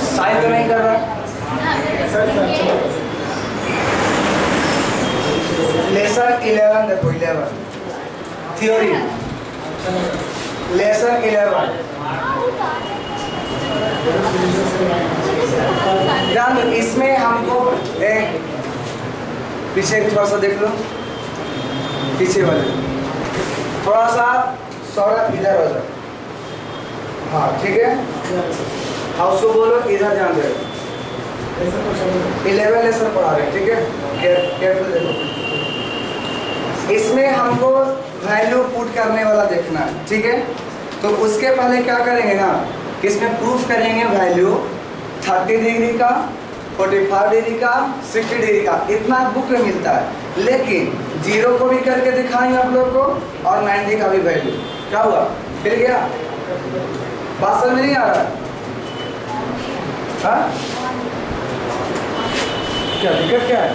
Sign तो नहीं कर रहा। लेसन 11 देखो, 11 थ्योरी, लेसन 11 ध्यान दो। इसमें हमको एक पीछे थोड़ा सा देख लो, पीछे वाले थोड़ा सा सौरभ इधर हो जाए। हाँ ठीक है, हाँ उसको बोलो इधर ध्यान दे। 11 लेसन पढ़ा रहे हैं, ठीक है, केयरफुल देखो। इसमें हमको वैल्यू पुट करने वाला देखना है, ठीक है। तो उसके पहले क्या करेंगे ना कि इसमें प्रूफ करेंगे वैल्यू 30 डिग्री का, 45 डिग्री का, 60 डिग्री का, इतना बुक में मिलता है। लेकिन 0 को भी करके दिखाएंगे आप लोग को और 90 का भी वैल्यू। क्या हुआ, फिर गया बात समझ में नहीं आ रहा है? हाँ क्या दिक्कत क्या है?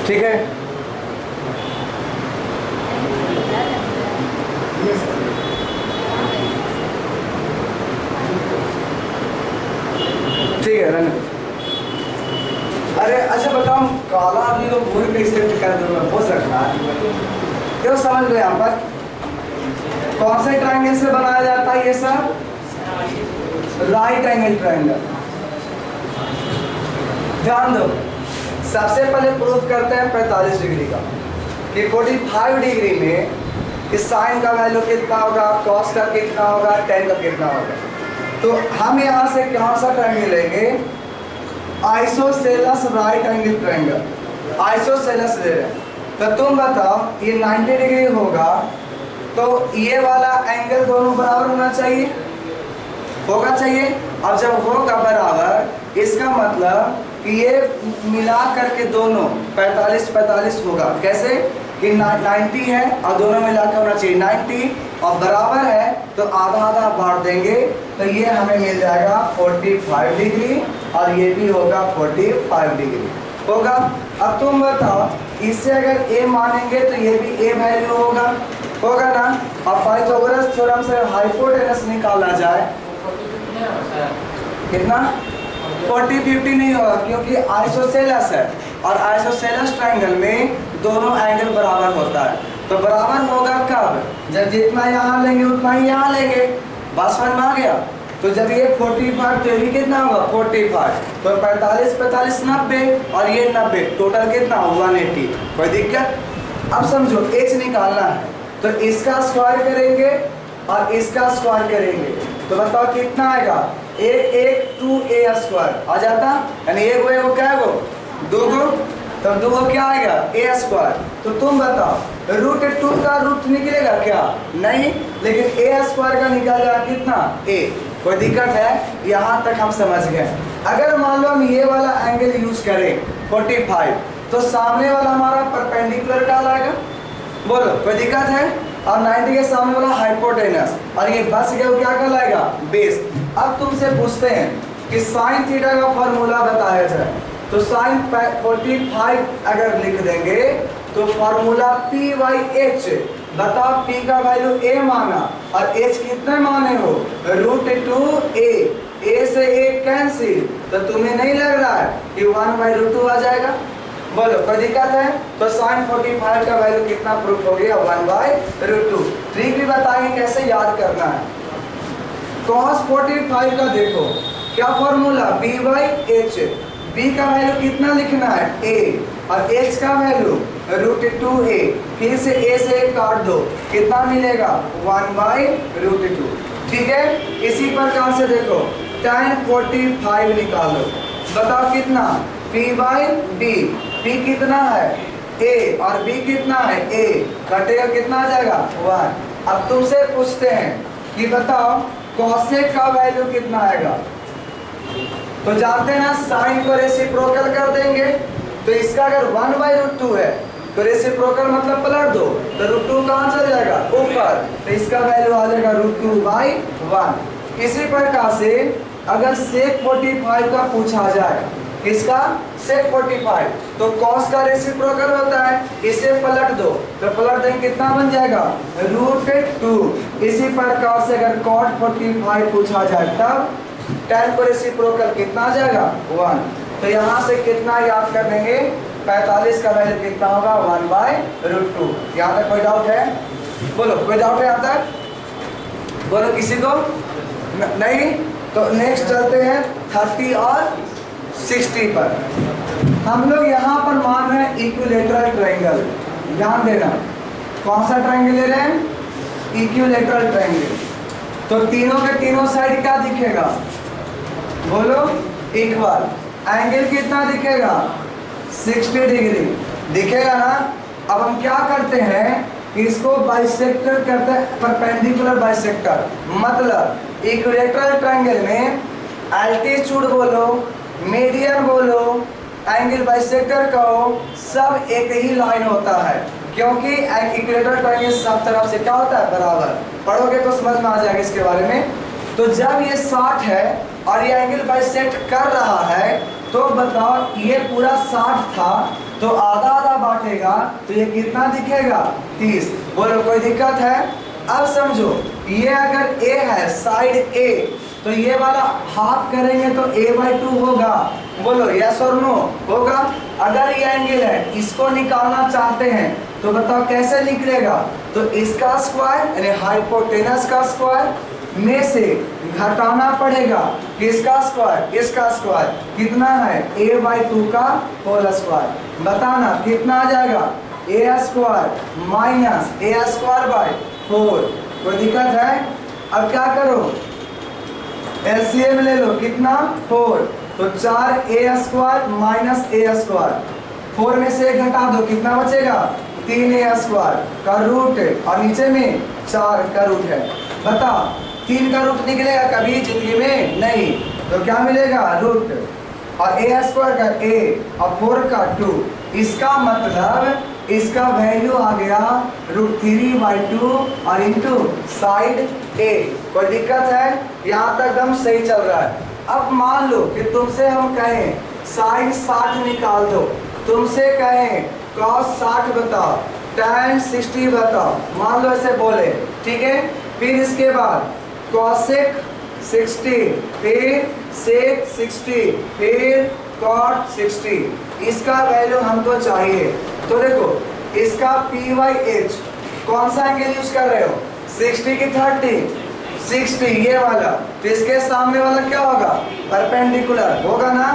ठीक है, ठीक है रहने। अरे अच्छा बताओ, काला आदमी को भूल पे स्क्रिप्ट कर दूंगा, हो सकता है क्यों? समझ लो यहाँ पर कौन से ट्रायंगल से बनाया जाता है ये सब? Right angle triangle. ध्यान दो, सबसे पहले प्रूफ करते हैं 45 डिग्री का कि 45 डिग्री में कि साइन का वैल्यू कितना होगा, कॉस का कितना होगा, टेन का कितना होगा। तो हम यहाँ से कौन सा ट्रायंगल लेंगे? Isosceles right angle triangle, isosceles ले रहे हैं। तो तुम बताओ ये 90 डिग्री होगा तो ये वाला एंगल दोनों बराबर होना चाहिए, होगा चाहिए। अब जब होगा बराबर, इसका मतलब कि ये मिला करके दोनों 45-45 होगा। कैसे कि 90 है और दोनों मिलाकर होना चाहिए 90 और बराबर है तो आधा आधा बांट देंगे तो ये हमें मिल जाएगा 45 डिग्री और ये भी होगा 45 डिग्री होगा। अब तुम बताओ इससे अगर a मानेंगे तो ये भी a वैल्यू होगा, होगा ना। और पाइथागोरस थ्योरम से हाइपोटेनस निकाला जाए कितना? 40-50 नहीं होगा क्योंकि आइसोसेलेस है और आइसोसेलेस ट्रायंगल में दोनों एंगल बराबर होता है। तो बराबर होगा कब? जब जितना यहाँ लेंगे उतना ही यहाँ लेंगे। बात समझ में आ गया? तो जब ये 45 तो ये कितना होगा 45, तो 45-45 90 और ये 90, टोटल कितना 180। कोई दिक्कत? अब समझो h निकालना है तो इसका स्क्वायर करेंगे और इसका स्क्वायर करेंगे तो बताओ कितना आएगा? 2a स्क्वायर आ जाता, यानी एक वो क्या है वो दो गो, तो दो गो क्या आएगा a स्क्वायर। तो तुम बताओ √2 का रूट निकलेगा क्या? नहीं, लेकिन a स्क्वायर का निकल जाएगा कितना a। कोई दिक्कत है? यहाँ तक हम समझ गए। अगर मान लो हम ये वाला एंगल यूज करें 45 तो सामने वाला हमारा परपेंडिकुलर का आएगा, बोलो कोई दिक्कत है? और 90 के सामने वाला हाइपोटेनस और ये बस गया क्या कहलाएगा बेस। अब तुमसे पूछते हैं कि साइन थीटा का फॉर्मूला बताया जाए तो साइन 45 अगर लिख देंगे तो फॉर्मूला P/H। बताओ P का वैल्यू a माना और h कितने माने हो √2a, a से a कैंसिल, तो तुम्हें नहीं लग रहा है कि 1/√2 आ जाएगा? बोलो कोई दिक्कत है? तो साइन 45 का वैल्यू कितना प्रूफ हो गया 1/√2। ट्रिक भी बताएंगे कैसे याद करना है। cos 45 का देखो क्या फॉर्मूला B/H। B का वैल्यू कितना लिखना है a और h का वैल्यू √2a, फिर से a से काट दो कितना मिलेगा 1/√2। ठीक है, इसी प्रकार से देखो tan 45 निकालो, बताओ कितना P/B। P कितना है a और B कितना है a, कटेगा कितना आ जाएगा 1। अब तुमसे पूछते हैं कि बताओ cosec का वैल्यू कितना आएगा? तो जानते हैं ना साइन को रेसिप्रोकल कर देंगे तो इसका अगर 1/√2 है तो रेसिप्रोकल मतलब पलट दो तो √2 कहाँ चल जाएगा ऊपर, तो इसका वैल्यू आ जाएगा √2/1। इसी प्रकार से अगर sec 45 का पूछा जाए किसका? sec 45। तो cos का रेसिप्रोकल होता है, इसे पलट दो तो पलट देंगे कितना बन जाएगा? √2। इसी प्रकार से अगर cot 45 पूछा जाए तब tan को रेसिप्रोकल कितना आ जाएगा? 1। तो यहाँ से कितना याद कर लेंगे? 45 का वैल्यू कितना होगा? 1/√2। यहाँ तक कोई डाउट है? बोलो, कोई डाउट है यहाँ तक? बोलो किसी को नहीं? तो नेक्स्ट चलते हैं 30 और 60 पर। हम लोग यहाँ पर मान रहे हैं इक्विलेटरल ट्रायंगल। ध्यान देना, कौन सा ट्रायंगल ले रहे हैं? Equilateral triangle. तो तीनों के तीनों साइड क्या दिखेगा? बोलो, इक्वल। एंगल कितना दिखेगा? 60 डिग्री दिखेगा ना। अब हम क्या करते हैं, इसको बाइसेक्टर करते हैं, परपेंडिकुलर बाइसेक्टर। मतलब इक्विलेटरल ट्रायंगल में एल्टीट्यूड बोलो, मीडियन बोलो, एंगल बाइसेक्टर कहो, सब एक ही लाइन होता है, क्योंकि इक्विलेटरल ट्रायंगल सब तरफ से क्या होता है? बराबर। पढ़ोगे तो समझ में आ जाएगा इसके बारे में। तो जब ये 60 है और ये एंगल बाइसेक्ट कर रहा है, तो बताओ ये पूरा 60 था, तो आधा आधा बांटेगा तो ये कितना दिखेगा? 30। बोलो, कोई दिक्कत है? अब समझो, ये अगर A है, साइड A, तो ये वाला हाफ करेंगे तो a/2 होगा। बोलो यस और नो? होगा। अगर ये एंगल है, इसको निकालना चाहते हैं तो बताओ कैसे निकलेगा? तो इसका स्क्वायर यानी हाइपोटेनस का स्क्वायर में से घटाना पड़ेगा किसका स्क्वायर? इसका स्क्वायर। कितना है? a/2 का होल स्क्वायर। बताना कितना आ जाएगा? a² minus a²/4। कोई दिक्कत है? अब क्या करो, एलसीएम ले लो। कितना? 4। तो 4a² माइनस a²। 4 में से 1 घटा दो, कितना बचेगा? 3a² का रूट, और नीचे में 4 का रूट है। बता, 3 का रूट निकलेगा कभी जिंदगी में? नहीं। तो क्या मिलेगा? रूट, और a² का a और 4 का 2। इसका मतलब इसका वैल्यू आ गया √3/2 और इंटू साइड A। कोई दिक्कत है? यहाँ तक दम सही चल रहा है। अब मान लो कि तुमसे हम कहें साइड 60 निकाल दो, तुमसे कहें cos 60 बताओ, tan 60 बताओ, मान लो ऐसे बोले, ठीक है। फिर इसके बाद cosec 60, फिर sec 60, फिर cot 60। इसका वैल्यू हमको चाहिए। तो देखो, इसका p/h कौन सा एंगल यूज कर रहे हो? 60 की 30? 60 ये वाला। तो इसके सामने वाला क्या होगा? परपेंडिकुलर होगा ना?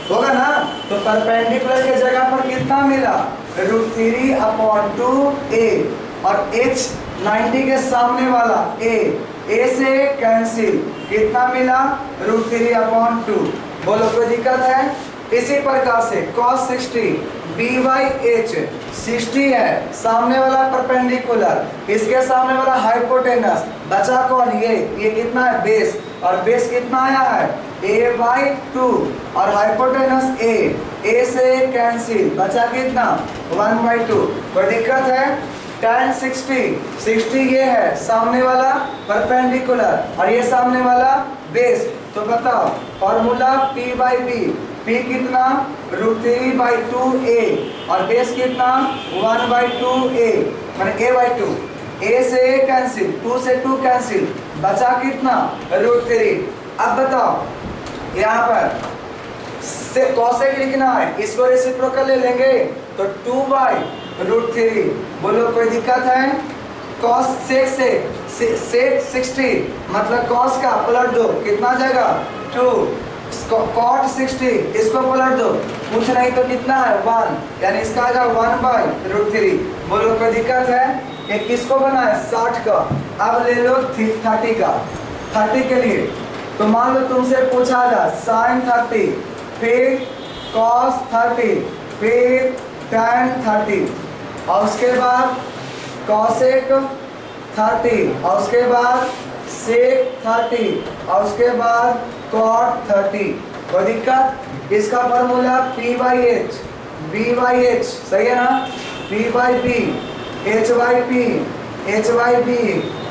होगा ना? तो परपेंडिकुलर के जगह पर कितना मिला? √3/2a। और h 90 के सामने वाला a से कैंसिल, कितना मिला? √3/2। बोलो, कोई दिक्कत है? इसी प्रकार से cos 60 b/h 60 है, सामने वाला परपेंडिकुलर, इसके सामने वाला हाइपोटेनस, बचा कौन? ये कितना है? बेस। और बेस कितना आया है? a/2 और हाइपोटेनस a से कैंसिल, बचा कितना? 1/2। कोई दिक्कत है? tan 60 ये है, सामने वाला परपेंडिकुलर और ये सामने वाला बेस। तो बताओ फॉर्मूला p/b, p कितना? √3/2a और बेस कितना? 1/2a, माने a/2। a से a कैंसिल, 2 से 2 कैंसिल, बचा कितना? √3। अब बताओ यहाँ पर से cosec लिखना है, इसको रेसिप्रोकल ले लेंगे तो 2/√3। बोलो, कोई दिक्कत है? cos sec 60 मतलब cos का पलट दो, कितना जाएगा? 2। cot 60 इसको पलट दो, कुछ नहीं तो कितना है? 1, यानी इसका आएगा 1/√3। बोलो, कोई दिक्कत है? एक किसको बना है? 60 का। अब ले लो 30 का। 30 के लिए तो मान लो तुमसे पूछा जा sin 30, फिर cos 30, फिर tan 30, और उसके बाद cosec 30, और उसके बाद sec 30, और उसके बाद cot 30। कोई दिक्कत? इसका फॉर्मूला p/h b/h, सही है ना? p/b h/p h/b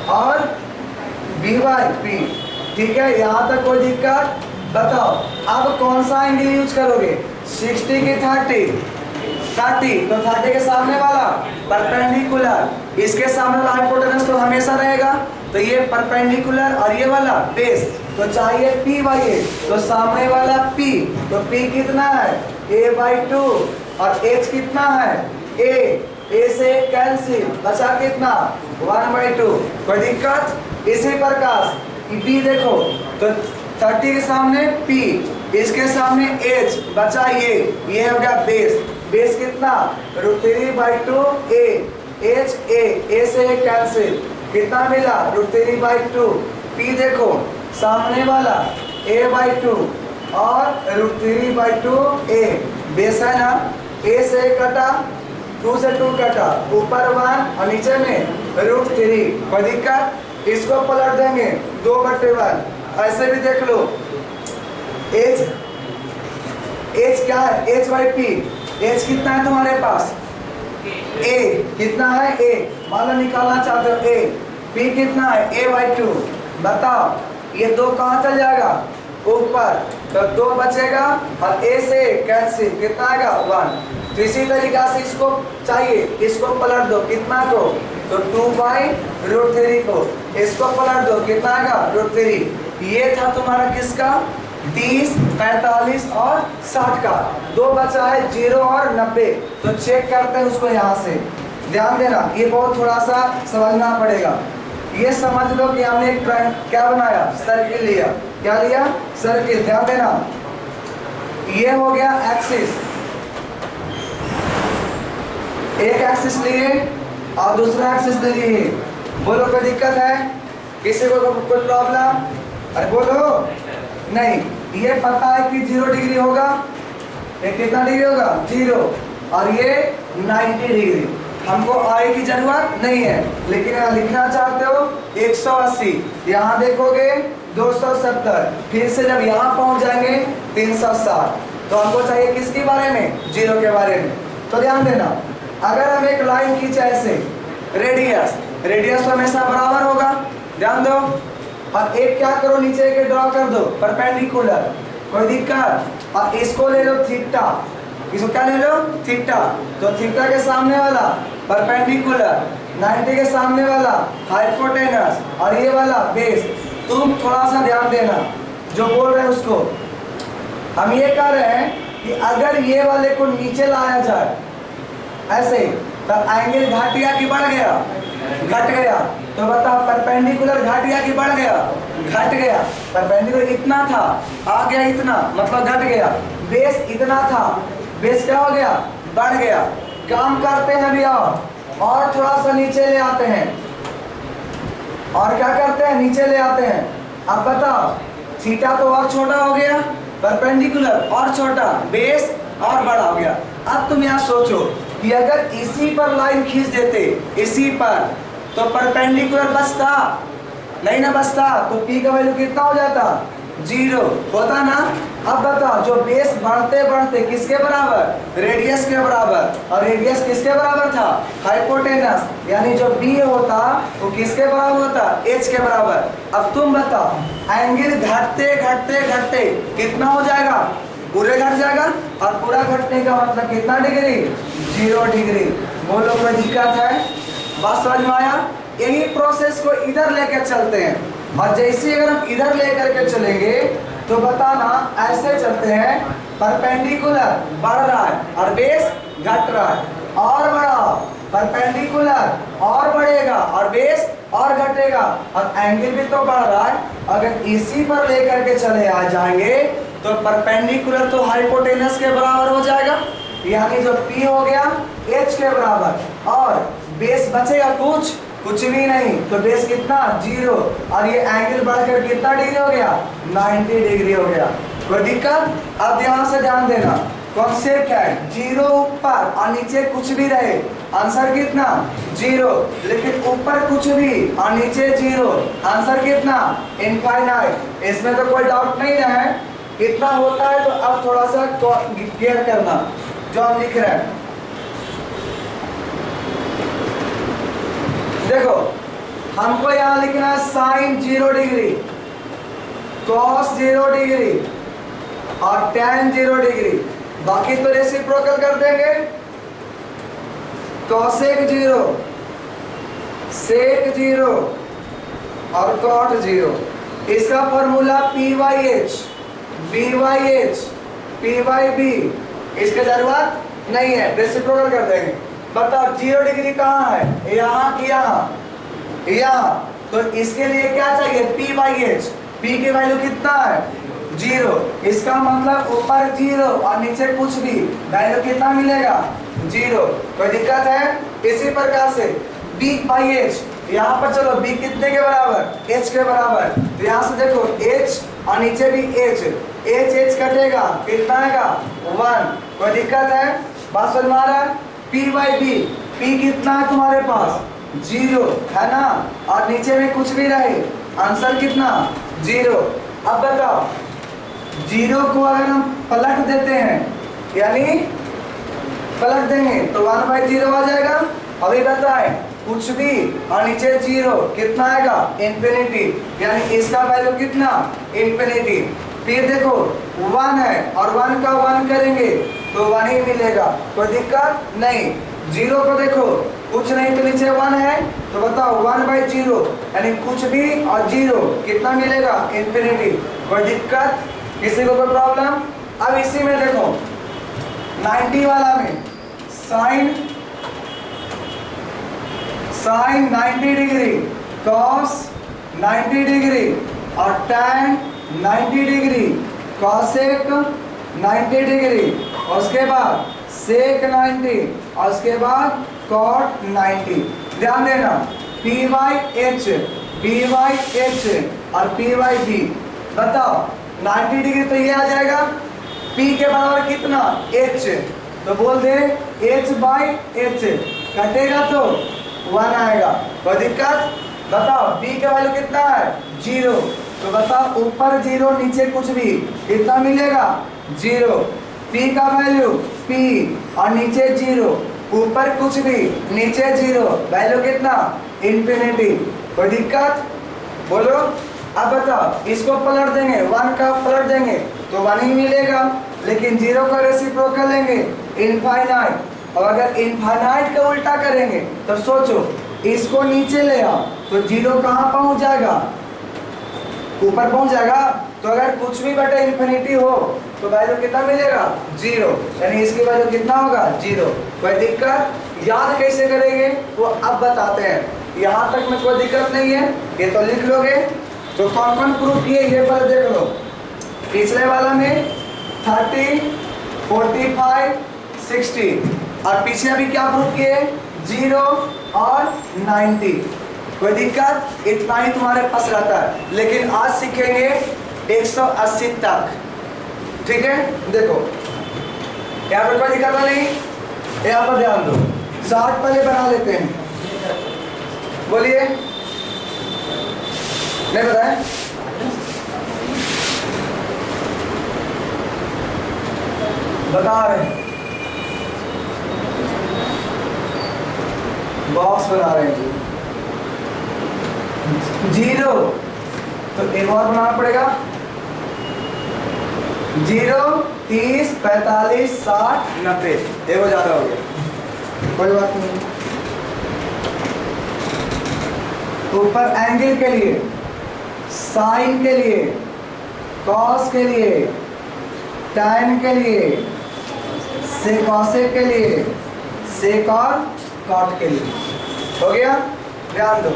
और b/p। ठीक है, यहाँ तक कोई दिक्कत? बताओ अब कौन सा एंगल यूज करोगे, 60 की 30, 30 तो 30 के सामने वाला परपेंडिकुलर, इसके सामने वाला हाइपोटेनस तो हमेशा रहेगा, तो ये परपेंडिकुलर और ये वाला बेस, तो चाहिए P बाई ए, तो सामने वाला P, तो P कितना है a/2 और h कितना है a से कैंसिल, बचा कितना 1/2, कोई दिक्कत। इसी प्रकार B देखो तो 30 के सामने P, इसके सामने h, बचा ये हो गया बेस, बेस कितना √3/2 a, h a से कैंसिल, कितना मिला √3/2, P देखो सामने वाला a/2 और √3/2 a, बेस है ना, a से कटा, 2 से 2 कटा, ऊपर 1 और नीचे में √3, कोई दिक्कत। इसको पलट देंगे 2/1, ऐसे भी देख लो, h क्या है h/p, h कितना है तुम्हारे पास a, कितना है a, मान लो निकालना चाहते हो a, p कितना है a/2, बताओ ये 2 कहाँ चल जाएगा ऊपर, तो 2 बचेगा और a से कैंसिल, कितना आएगा 1। तो इसी तरीका से इसको चाहिए, इसको पलट दो कितना को, तो 2/√3 को, इसको पलट दो कितना आएगा √3। ये था तुम्हारा किसका 30, 45 और 60 का, 2 बचा है 0 और 90, तो चेक करते हैं उसको यहाँ से। ध्यान देना, ये बहुत थोड़ा सा समझना पड़ेगा। ये समझ लो कि हमने एक क्या बनाया, सर्किल लिया, क्या लिया सर्किल, ध्यान देना। ये हो गया एक्सिस, एक एक्सिस लिए और दूसरा एक्सिस ले लिए, बोलो कोई दिक्कत है, किसी को कोई प्रॉब्लम, अरे बोलो नहीं। ये पता है कि 0 डिग्री होगा, ये कितना डिग्री होगा 0, और ये 90 डिग्री, हमको आए की जरूरत नहीं है, लेकिन यहाँ लिखना चाहते हो 180, यहाँ देखोगे 270, फिर से जब यहाँ पहुंच जाएंगे 360, तो हमको चाहिए किसके बारे में 0 के बारे में। तो ध्यान देना, अगर हम एक लाइन खींचे ऐसे, रेडियस तो हमेशा बराबर होगा, ध्यान दो, और एक क्या करो नीचे के ड्रॉ कर दो परपेंडिकुलर, कोई दिक्कत, और इसको ले लो थीटा, इसको क्या ले लो थीटा, तो थीटा के सामने वाला परपेंडिकुलर, 90 के सामने वाला हाइपोटेनस और ये वाला बेस। तुम थोड़ा सा ध्यान देना जो बोल रहे हैं उसको, हम ये कह रहे हैं कि अगर ये वाले को नीचे लाया जाए ऐसे, तो एंगल घट गया कि बढ़ गया, घट गया, तो बताओ परपेंडिकुलर घट गया कि बढ़ गया, घट गया, परपेंडिकुलर इतना था आ गया इतना, मतलब घट गया, बेस इतना था, बेस क्या हो गया बढ़ गया। काम करते हैं अभी और थोड़ा सा नीचे ले आते हैं, और क्या करते हैं नीचे ले आते हैं। अब बताओ थीटा तो और छोटा हो गया, परपेंडिकुलर और छोटा, बेस और बड़ा हो गया। अब तुम यहाँ सोचो कि अगर इसी पर लाइन खींच देते, इसी पर, तो परपेंडिकुलर बचता नहीं ना, बचता तो P का वैल्यू कितना हो जाता 0 होता ना। अब बताओ जो बेस बढ़ते बढ़ते किसके बराबर, रेडियस के बराबर, और रेडियस किसके बराबर था हाइपोटेनस, यानी जो B होता वो किसके बराबर होता h के बराबर। अब तुम बताओ एंगल घटते घटते घटते कितना हो जाएगा, पूरे घट जाएगा, और पूरा घटने का मतलब कितना डिग्री 0 डिग्री। बोलो कोई दिक्कत है, बात समझ में आया। यही प्रोसेस को इधर लेकर चलते हैं, और जैसे अगर हम इधर लेकर के चलेंगे तो बताना ऐसे चलते हैं, परपेंडिकुलर बढ़ रहा है और बेस घट रहा है, और बढ़ाओ परपेंडिकुलर और बढ़ेगा और बेस और घटेगा, और एंगल भी तो बढ़ रहा है। अगर इसी पर लेकर के चले आ जाएंगे तो परपेंडिकुलर तो हाइपोटेनस के बराबर हो जाएगा, यानी जो P हो गया H के बराबर, और बेस बचेगा कुछ भी नहीं, तो बेस कितना 0, और ये एंगल बढ़कर कितना डिग्री हो गया 90 डिग्री हो गया। कोई दिक्कत। अब ध्यान से ध्यान देना, कॉन्सेप्ट है 0 ऊपर और नीचे कुछ भी रहे, आंसर कितना 0, लेकिन ऊपर कुछ भी और नीचे 0, आंसर कितना इनफाइनाइट। इसमें तो कोई डाउट नहीं है, इतना होता है। तो अब थोड़ा सा क्लियर करना जो हम लिख रहे हैं। देखो हमको यहाँ लिखना है साइन 0 डिग्री, कॉस 0 डिग्री, और tan 0 डिग्री। बाकी तो रेसिप्रोकल कर देंगे, cosec 0, sec 0 और cot 0। इसका फॉर्मूला PYH, BYH, PYB, इसके जरूरत नहीं है, रेसिप्रोकल कर देंगे। बताओ 0 डिग्री कहाँ है, यहाँ की यहाँ, यहाँ, तो इसके लिए क्या चाहिए, PYH। P की वैल्यू कितना है, 0। इसका मतलब ऊपर 0 और नीचे कुछ भी, वैल्यू कितना मिलेगा, 0। कोई दिक्कत है। इसी प्रकार से BH, यहाँ पर चलो B कितने के बराबर, H के बराबर, तो यहाँ से देखो H और नीचे भी H कटेगा, कितना आएगा, 1। कोई दिक्कत है, बात समझ में आ रहा है। PYB, P कितना है तुम्हारे पास, 0 है ना, और नीचे में कुछ भी रहे, आंसर कितना, 0। अब बताओ 0 को अगर हम पलट देते हैं, यानी पलट देंगे तो 1/0 आ जाएगा। अभी बताएं कुछ भी और नीचे 0, कितना आएगा, इंफिनिटी, यानी इसका वैल्यू कितना, इंफिनिटी। फिर देखो 1 है और 1 का 1 करेंगे तो 1 ही मिलेगा, कोई दिक्कत नहीं। 0 को देखो कुछ नहीं तो नीचे 1 है, तो बताओ 1/0, यानी कुछ भी और 0, कितना मिलेगा, इंफिनिटी। कोई दिक्कत, किसी को कोई प्रॉब्लम। अब इसी में देखो 90 वाला में साइन 90 डिग्री, कॉस 90 डिग्री और tan 90 डिग्री, कॉसेक 90 डिग्री, और उसके बाद सेक 90, और उसके बाद कॉट 90। ध्यान देना PYH, BYH और PYB। बताओ 90 डिग्री तो ये आ जाएगा, P के बराबर कितना, H, तो बोल दे H/H, कटेगा तो 1 आएगा, कोई दिक्कत। बताओ B का वैल्यू कितना है, 0, तो बताओ ऊपर 0 नीचे कुछ भी, कितना मिलेगा, 0। P का वैल्यू P और नीचे 0, ऊपर कुछ भी नीचे 0, वैल्यू कितना, इंफिनिटी। कोई दिक्कत, बोलो। अब बताओ इसको पलट देंगे, 1 का पलट देंगे तो 1 ही मिलेगा, लेकिन 0 का रेसिप्रोकल लेंगे, इनफाइनाइट। और अगर इनफाइनाइट का उल्टा करेंगे तो सोचो, इसको नीचे ले आओ तो 0 कहाँ पहुंच जाएगा, ऊपर पहुंच जाएगा। तो अगर कुछ भी बटे इंफिनिटी हो तो वैल्यू कितना मिलेगा, 0, यानी इसकी वैल्यू कितना होगा, 0। कोई दिक्कत, याद कैसे करेंगे वो अब बताते हैं। यहाँ तक में कोई दिक्कत नहीं है, ये तो लिख लोगे। तो कौन कौन प्रूफ किए ये पहले देख लो। पिछले वाला में 30, 45, 60, और पीछे अभी क्या प्रूफ किए, 0 और 90। कोई दिक्कत, इतना ही तुम्हारे पास रहता है, लेकिन आज सीखेंगे 180 तक, ठीक है। देखो यहाँ पर कोई दिक्कत नहीं, यहाँ पर ध्यान दो। 60 पहले बना लेते हैं, बोलिए, नहीं बताए, बता रहे हैं, बॉक्स बना रहे हैं। 0 तो एक और बनाना पड़ेगा, 0, 30, 45, 60, 90, देखो ज्यादा हो गया, कोई बात नहीं। ऊपर एंगल के लिए, साइन के लिए, कॉस के लिए, टैन के लिए, सेकॉसेक के लिए, सेक और कॉट के लिए, हो गया। ध्यान दो,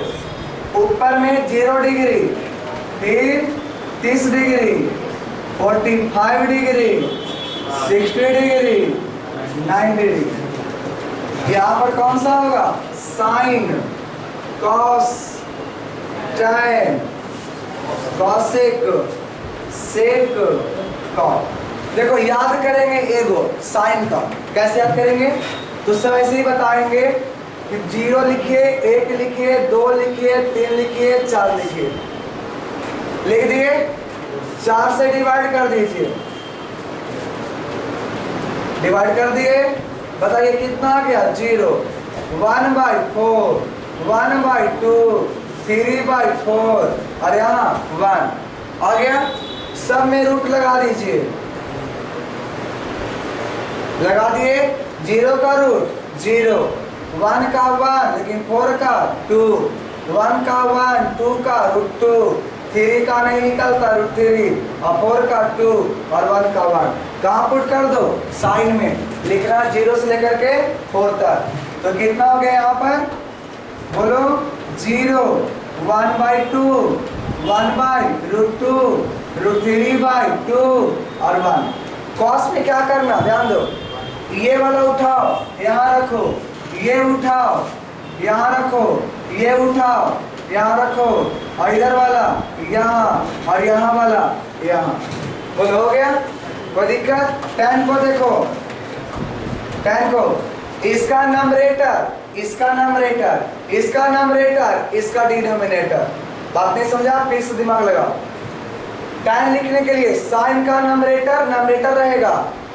ऊपर में 0 डिग्री, फिर 30 डिग्री, 45 डिग्री, 60 डिग्री, 90 डिग्री। यहाँ पर कौन सा होगा, साइन, कॉस, टैन, कॉसेक, सेक, कॉट। देखो याद करेंगे एगो साइन का, कैसे याद करेंगे, तो सब ऐसे ही बताएंगे कि 0 लिखिए, 1 लिखिए, 2 लिखिए, 3 लिखिए, 4 लिखिए, लिख दिए, 4 से डिवाइड कर दीजिए, डिवाइड कर दिए, बताइए कितना आ गया, 0, 1/4, 1/2, 3/4, और यहाँ 1 आ गया। सब में रूट लगा दीजिए, लगा दिए। 0 का रूट 0, 1 का 1, लेकिन 4 का 2, 1 का 1, 2 का रूट 2, 3 का नहीं निकलता रूट 3, और 4 का 2 और 1 का 1। कहाँ पुट कर दो? साइन में लिखना 0 से लेकर के 4 तक। तो कितना हो गया यहाँ पर? बोलो 0, 1/2, 1/√2, √3/2 और 1। कॉस में क्या करना ध्यान दो, ये वाला उठाओ यहाँ रखो, ये उठाओ यहाँ रखो, ये उठाओ यहाँ रखो, और इधर वाला यहाँ, और यहाँ वाला यहाँ। बोलो हो गया? कोई दिक्कत? tan को देखो, tan को, इसका नंबरेटर, इसका नंबरेटर, इसका नंबरेटर, इसका डिनोमिनेटर। बात नहीं समझा? फिर से दिमाग लगाओ। tan लिखने के लिए साइन का नंबरेटर नंबरेटर रहेगा,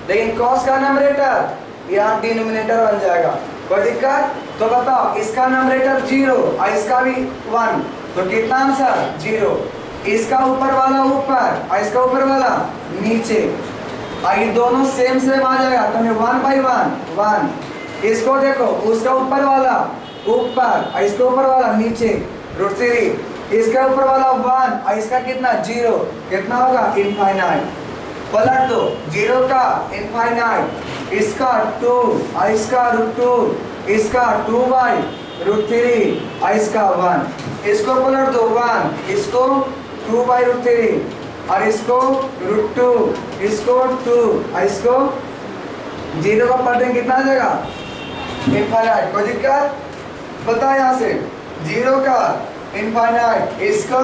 लेकिन कॉस का नंबरेटर यहाँ डिनोमिनेटर बन जाएगा। कोई दिक्कत? तो बताओ, इसका नंबरेटर 0 और इसका भी 1, तो कितना आंसर? 0। इसका ऊपर वाला ऊपर और इसका ऊपर वाला नीचे, और ये दोनों सेम आ जाएगा, तो 1/1 1। इसको देखो, उसका ऊपर वाला ऊपर और इसके ऊपर वाला नीचे √3, इसका ऊपर वाला 1 और इसका कितना? 0। कितना होगा? इनफाइनाइट। पलट दो, 0 का इनफाइनाइट, इसका 2 और इसका √2, इसका 2/√3 और इसका 1। इसको पलट दो 1, इसको 2/√3 और इसको √2, इसको 2 और इसको 0 का पलटेंगे कितना आ जाएगा? इनफाइनाइट। कोई दिक्कत? बताओ यहाँ से 0 का इनफाइनाइट, इसका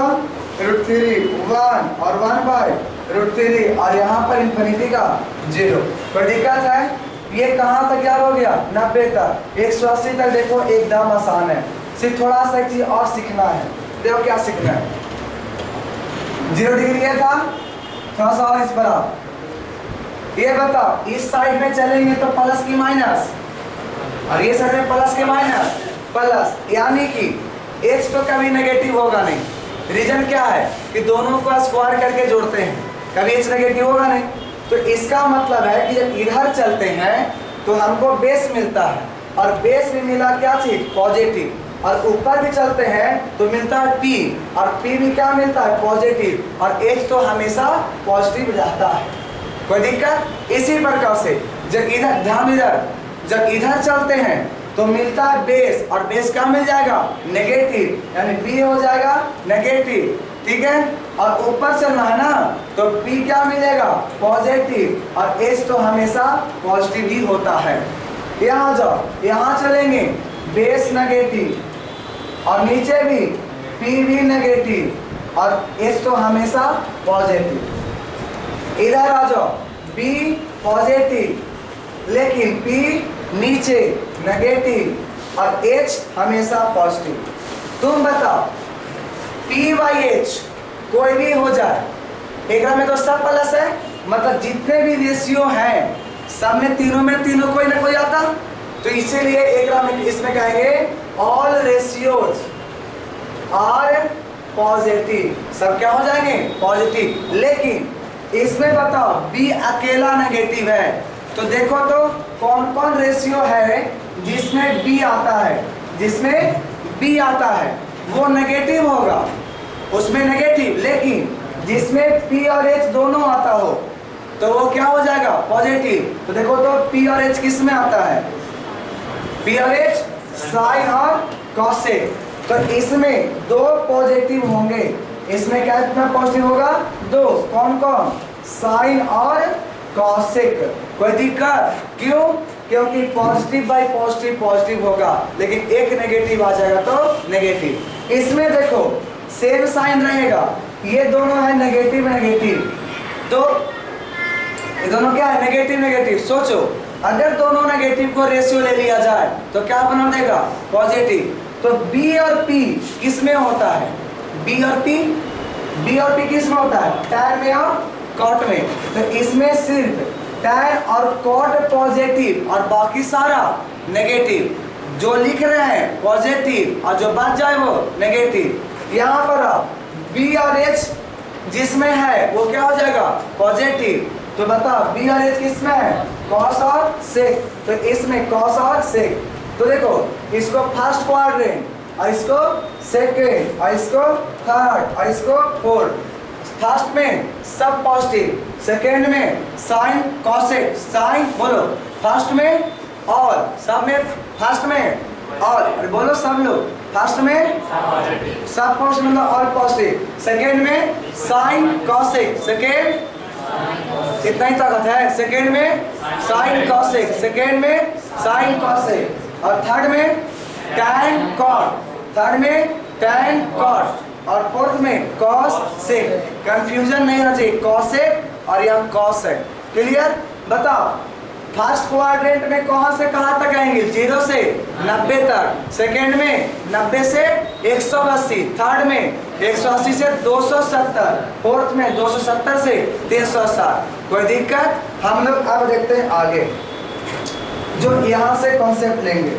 √3, 1 और 1/√3, और यहाँ पर इन्फिनिटी का 0। कोई दिक्कत है? ये कहाँ तक याद हो गया? 90 तक। 180 तक देखो एकदम आसान है, सिर्फ थोड़ा सा एक चीज और सीखना है। देखो क्या सीखना है। 0 डिग्री ये था, थोड़ा सा और इस पर आओ। ये बताओ, इस साइड में चलेंगे तो प्लस की माइनस, और ये साइड में प्लस के माइनस प्लस, यानी कि h तो कभी नेगेटिव होगा नहीं। रीजन क्या है कि दोनों को स्क्वायर करके जोड़ते हैं, कभी h नेगेटिव होगा नहीं। तो इसका मतलब है कि जब इधर चलते हैं तो हमको बेस मिलता है, और बेस में मिला क्या चीज? पॉजिटिव। और ऊपर भी चलते हैं तो मिलता है p, और p भी क्या मिलता है? पॉजिटिव। और h तो हमेशा पॉजिटिव रहता है। कोई दिक्कत? इसी प्रकार से जब इधर, ध्यान इधर, जब इधर चलते हैं तो मिलता है बेस, और बेस क्या मिल जाएगा? नेगेटिव, यानी b हो जाएगा नेगेटिव। ठीक है? और ऊपर चलना है ना, तो p क्या मिलेगा? पॉजिटिव, और h तो हमेशा पॉजिटिव ही होता है। यहाँ जाओ, यहाँ चलेंगे बेस नेगेटिव, और नीचे भी p भी नेगेटिव, और h तो हमेशा पॉजिटिव। इधर आ जाओ, b पॉजिटिव, लेकिन p नीचे नेगेटिव, और h हमेशा पॉजिटिव। तुम बताओ, p/h कोई भी हो जाए, एक में तो सब प्लस है, मतलब जितने भी रेशियो हैं सब में तीनों कोई ना कोई आता, तो इसीलिए एक में इसमें कहेंगे ऑल रेशियोज आर पॉजिटिव, सब क्या हो जाएंगे? पॉजिटिव। लेकिन इसमें बताओ b अकेला नेगेटिव है, तो देखो तो कौन कौन रेशियो है जिसमें b आता है? जिसमें b आता है वो नेगेटिव होगा, उसमें नेगेटिव, लेकिन जिसमें p और h दोनों आता हो तो वो क्या हो जाएगा? पॉजिटिव। तो देखो तो p और h किस में आता है? p और h साइन और कॉसेक। तो इसमें दो पॉजिटिव होंगे, इसमें क्या कितना पॉजिटिव होगा? दो। कौन कौन? साइन और कॉसेक। कोई दिक्कत? क्यों? क्योंकि पॉजिटिव बाई पॉजिटिव पॉजिटिव होगा, लेकिन एक नेगेटिव आ जाएगा तो नेगेटिव। इसमें देखो सेम साइन रहेगा, ये दोनों है नेगेटिव नेगेटिव, तो ये दोनों क्या है? Negative negative. सोचो अगर दोनों नेगेटिव को रेशियो ले लिया जाए तो क्या बना देगा? पॉजिटिव। तो b और p किस में होता है? b और p किस में होता है? tan में और cot में। तो इसमें सिर्फ tan और cot पॉजिटिव और बाकी सारा नेगेटिव। जो लिख रहे हैं पॉजिटिव और जो बच जाए वो नेगेटिव। यहाँ पर b और h जिसमें है वो क्या हो जाएगा? पॉजिटिव। तो बताओ b और h किस में है? कॉस और सेक, तो इसमें कॉस और सेक। तो देखो इसको फर्स्ट क्वाड्रेंट और इसको सेकेंड और इसको थर्ड और इसको फोर्थ। फर्स्ट में सब पॉजिटिव, सेकेंड में साइन कॉसेक, साइन बोलो फर्स्ट में, और सब में फर्स्ट में, और बोलो सब लोग फर्स्ट में सब पॉजिटिव मतलब ऑल पॉजिटिव, सेकेंड में साइन कॉसेक, सेकेंड इतना ही ताकत है, सेकेंड में साइन कॉसेक, सेकेंड में साइन कॉसेक, और थर्ड में टैन कॉट, थर्ड में टैन कॉट, और फोर्थ में कॉस सेक। कंफ्यूजन नहीं होना चाहिए, कॉसेक और यहाँ कॉस है। क्लियर? बताओ फर्स्ट क्वाड्रेंट में कहां से कहां तक आएंगे? 0 से 90 तक, सेकेंड में 90 से 180, थर्ड में 180 से 270, फोर्थ में 270 से 360। कोई दिक्कत? हम लोग अब देखते हैं आगे, जो यहां से कॉन्सेप्ट लेंगे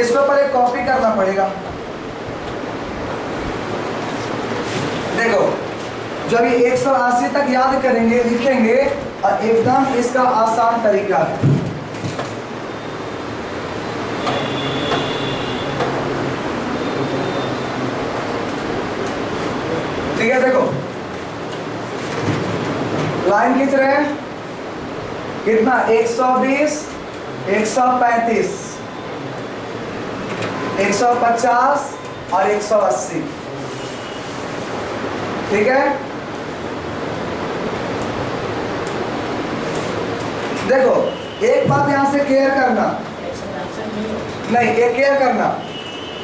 इसको पहले कॉपी करना पड़ेगा। देखो जब ये 180 तक याद करेंगे, लिखेंगे, और एकदम इसका आसान तरीका है। ठीक है, देखो लाइन खींच रहे हैं, कितना 120, 135, 150 और 180। ठीक है, देखो एक बात यहां से क्लियर करना, नहीं एक क्लियर करना,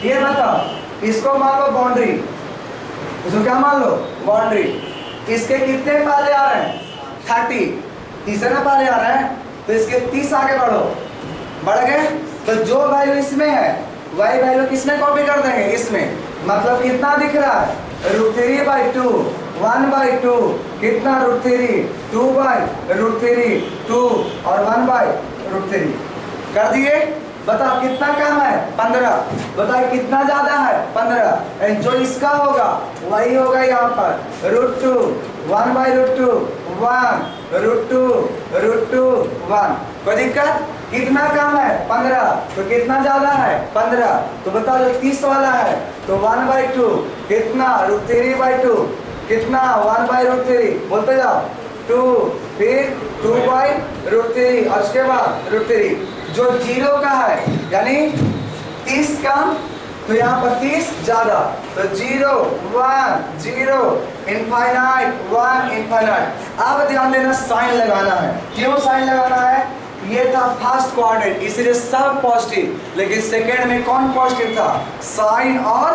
ये बताओ इसको मान लो बाउंड्री, इसको क्या मान लो बाउंड्री, इसके कितने पाले आ रहे हैं? 30, तीसरे पाले आ रहे हैं, तो इसके 30 आगे बढ़ो, बढ़ गए, तो जो वैल्यू इसमें है वही वैल्यू किसमें कॉपी कर देंगे? इसमें। मतलब कितना दिख रहा है? √3/2, 1/2, कितना √3, 2/√3, 2 और 1/√3 कर दिए। बताओ कितना कम है? 15। बताओ कितना ज्यादा है? 15। जो इसका होगा वही होगा यहाँ पर √2, 1/√2, 1 √2, √2, 1। कोई दिक्कत? कितना कम है? 15। तो कितना ज्यादा है? 15। तो बताओ जो 30 वाला है तो 1/2, कितना √3/2, कितना 1/√3, बोलते जाओ 2, फिर 2/√3 और उसके बाद √3। जो 0 का है यानी 30 कम, तो यहाँ पर 30 ज्यादा, तो 0, 1, 0, इनफाइनाइट, 1, इनफाइनाइट। अब ध्यान देना साइन लगाना है। क्यों साइन लगाना है? ये था फर्स्ट क्वाड्रेंट, इसलिए सब पॉजिटिव, लेकिन सेकेंड में कौन पॉजिटिव था? साइन और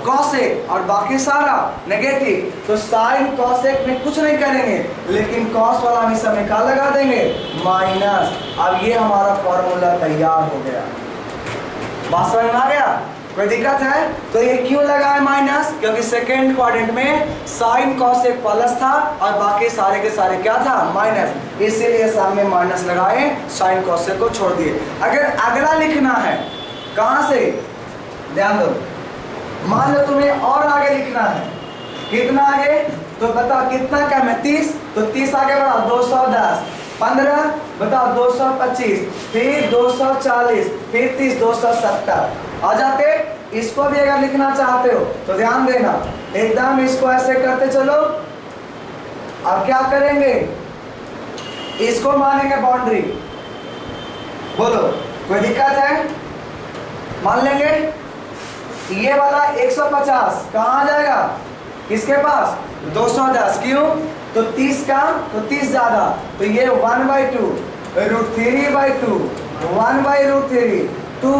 कॉसेक, और बाकी सारा नेगेटिव। तो साइन कॉसेक में कुछ नहीं करेंगे, लेकिन कॉस वाला भी समय का लगा देंगे माइनस। अब ये हमारा फॉर्मूला तैयार हो गया। बात समझ में आ गया? कोई दिक्कत है? तो ये क्यों लगा है माइनस? क्योंकि सेकेंड क्वाड्रेंट में साइन कॉसेक प्लस था और बाकी सारे के सारे क्या था? माइनस, इसीलिए सामने माइनस लगाए, साइन कॉसेक को छोड़ दिए। अगर अगला लिखना है कहां से, ध्यान दो, मान लो तुम्हें और आगे लिखना है, कितना आगे? तो बताओ कितना कम है? 30, तो 30 आगे बढ़ा 210, 15 बताओ 225, फिर 240, फिर 30, 270 आ जाते। इसको भी अगर लिखना चाहते हो तो ध्यान देना, एकदम इसको ऐसे करते चलो। अब क्या करेंगे? इसको मानेंगे बाउंड्री, बोलो कोई दिक्कत है? मान लेंगे ये वाला 150 कहाँ जाएगा? किसके पास? 210। क्यों? तो 30 का, तो 30 ज्यादा, तो ये 1/2, √3/2, 1/√3, 2,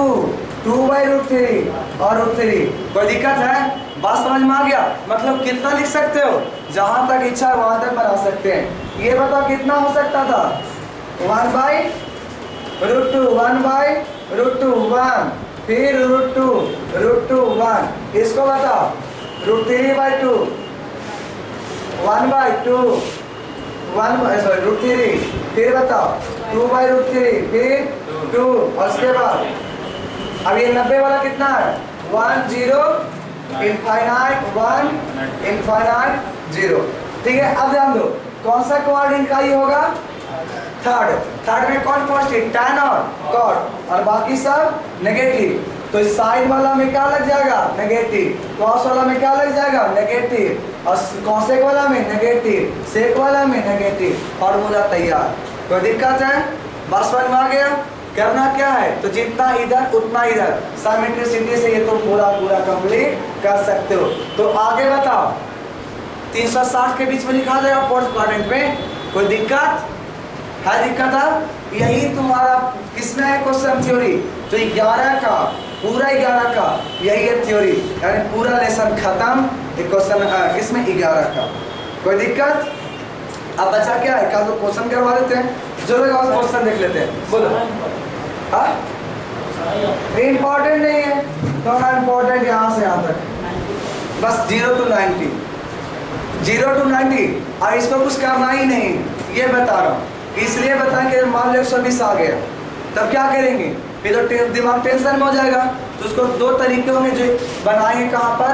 2/√3 और √3। कोई दिक्कत है? बात समझ में आ गया? मतलब कितना लिख सकते हो? जहां तक इच्छा है वहां तक बना सकते हैं। ये बताओ कितना हो सकता था? 1/√2, 1/√2, 1, फिर √2, 1। इसको बताओ √3/2, 1/2, √3, फिर बताओ 2/√3, फिर 2 और उसके बाद अब ये 90 वाला कितना है? 1, 0, इनफाइनाइट, 1, इनफाइनाइट, 0। ठीक है, अब ध्यान दो कौन सा क्वाड्रेंट का ही होगा? थर्ड में कौन पॉजिटिव, tan और cot, और बाकी सब नेगेटिव। तो इस साइन वाला में क्या लग जाएगा, नेगेटिव, कॉस वाला में क्या लग जाएगा, नेगेटिव, और कॉसेक वाला में नेगेटिव, सेक वाला में नेगेटिव। फॉर्मूला तैयार। कोई दिक्कत है, बस समझ में आ गया। करना क्या है, तो जितना इधर उतना इधर, सिमेट्रिसिटी से ये तुम पूरा कंप्लीट कर सकते हो। तो आगे बताओ, 360 के बीच में लिखा जाएगा फोर्थ क्वाड्रेंट में, कोई दिक्कत है? दिक्कत है, यही तुम्हारा किसमें है क्वेश्चन थ्योरी, तो 11 का पूरा 11 का यही है थ्योरी, यानी पूरा लेसन खत्म क्वेश्चन किसमें 11 का। कोई दिक्कत? अब बचा क्या है, क्या तो क्वेश्चन करवा देते हैं, जो लोग क्वेश्चन देख लेते हैं। बोलो। हाँ, इम्पोर्टेंट नहीं है, थोड़ा इम्पोर्टेंट यहाँ से यहाँ तक, बस 0 to 90, 0 to 90, और इसको कुछ करना ही नहीं, ये बता रहा हूँ। इसलिए बताएं कि मान लो 120 आ गया, तब क्या करेंगे, फिर तो दिमाग टेंशन में हो जाएगा। तो उसको दो तरीके होंगे जो बनाएंगे, कहाँ पर,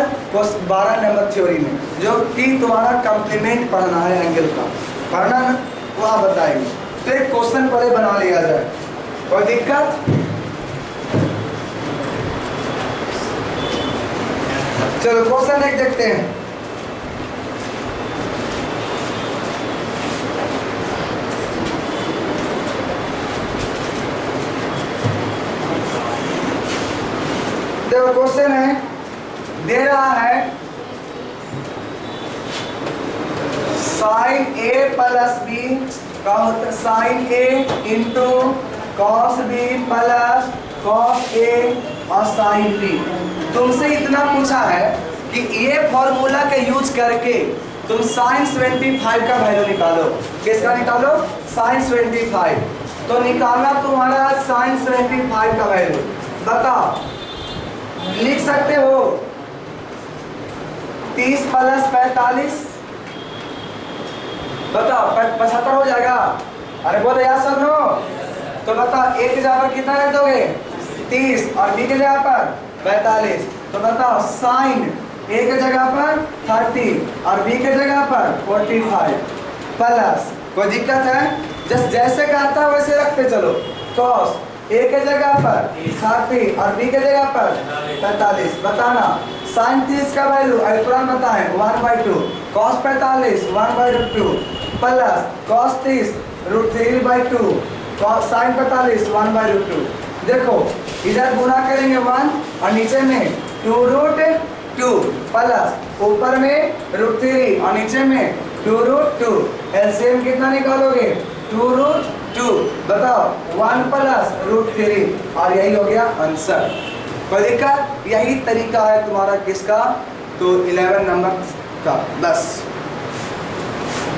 12 नंबर थ्योरी में, जो कि तुम्हारा कम्प्लीमेंट पढ़ना है, एंगल का पढ़ना ना, वहाँ बताएंगे। तो एक क्वेश्चन पहले बना लिया जाए, कोई दिक्कत? चलो क्वेश्चन एक देखते हैं। देखो क्वेश्चन है, दे रहा है साइन ए प्लस बी का होता है sine A into cos B plus cos A और साइन बी। तुमसे इतना पूछा है कि ये फॉर्मूला के यूज करके तुम साइन 75 का वैल्यू निकालो। किसका निकालो? साइन 75। तो निकालना तुम्हारा साइन 75 का वैल्यू, बताओ, लिख सकते हो 30 प्लस 45, बताओ 75 हो जाएगा। अरे बोलो यार सब नो, तो बताओ ए की जगह पर कितना रख दोगे, 30, और बी की जगह पर 45। तो बताओ साइन ए की जगह पर 30 और बी की जगह पर 45 प्लस, कोई दिक्कत है? जैसे कहता है वैसे रखते चलो, कॉस ए के जगह पर 30 और बी के जगह पर 45। बताना साइन 30 का वैल्यू तुरंत बताएं 1/2, कॉस 45 1/2 प्लस कॉस 30 √3/2, साइन 45 1/2। देखो इधर गुणा करेंगे 1 और नीचे में 2√2 प्लस ऊपर में √3 और नीचे में 2√2। एलसीएम कितना निकालोगे, 2√2। बताओ 1 प्लस √3, और यही हो गया आंसर। कोई दिक्कत? यही तरीका है तुम्हारा किसका, तो 11 नंबर का। बस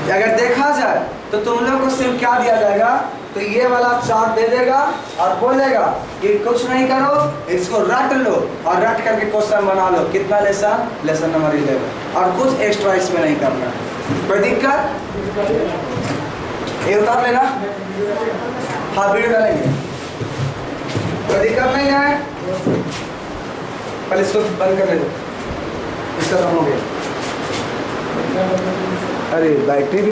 अगर देखा जाए तो तुम लोग को सिर्फ क्या दिया जाएगा, तो ये वाला चार्ट दे देगा और बोलेगा कि कुछ नहीं करो, इसको रट लो और रट करके क्वेश्चन बना लो। कितना लेसन नंबर 11, और कुछ एक्स्ट्रा इसमें नहीं करना। कोई दिक्कत? ये उतार लेना, हाँ वीडियो डालेंगे, कोई दिक्कत नहीं है। पहले इसको बंद कर ले दो, इसका काम हो गया। अरे बैटरी